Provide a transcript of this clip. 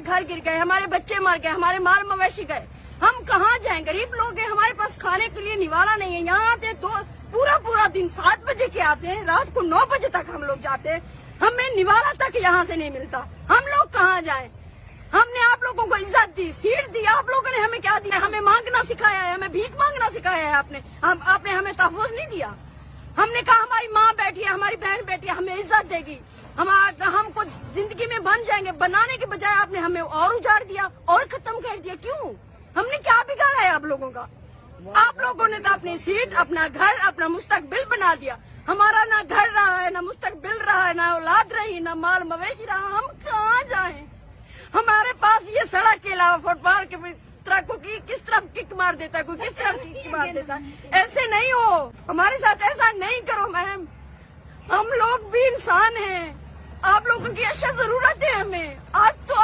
घर गिर गए, हमारे बच्चे मर गए, हमारे माल मवेशी गए, हम कहाँ जाएं? गरीब लोग हैं, हमारे पास खाने के लिए निवाला नहीं है। यहाँ आते तो पूरा दिन 7 बजे के आते हैं, रात को 9 बजे तक हम लोग जाते हैं, हमें निवाला तक यहाँ से नहीं मिलता। हम लोग कहाँ जाएं? हमने आप लोगों को इज्जत दी, सीट दी, आप लोगों ने हमें क्या दिया? हमें मांगना सिखाया है, हमें भीख मांगना सिखाया है आपने हमें तहफ़्फ़ुज़ नहीं दिया। हमने कहा हमारी माँ बैठी है, हमारी बहन बैठी है, हमें इज्जत देगी, हमको जिंदगी में बन जाएंगे। बनाने के बजाय आपने हमें और उजाड़ दिया और खत्म कर दिया। क्यों? हमने क्या बिगाड़ा है आप लोगों का? आप लोगों ने तो अपनी सीट, अपना घर, अपना मुस्तकबिल बना दिया। हमारा ना घर रहा है, ना मुस्तकबिल रहा है, ना औलाद रही, ना माल मवेशी रहा। हम कहाँ जाएं? हमारे पास ये सड़क के अलावा फुटपाथ के ट्रकों की किस तरफ किक मार देता है, कोई किस तरफ किक मार देता है। ऐसे नहीं हो, हमारे साथ ऐसा नहीं करो मैम। हम लोग भी इंसान हैं, आप लोगों की अशद जरूरत है हमें। आज तो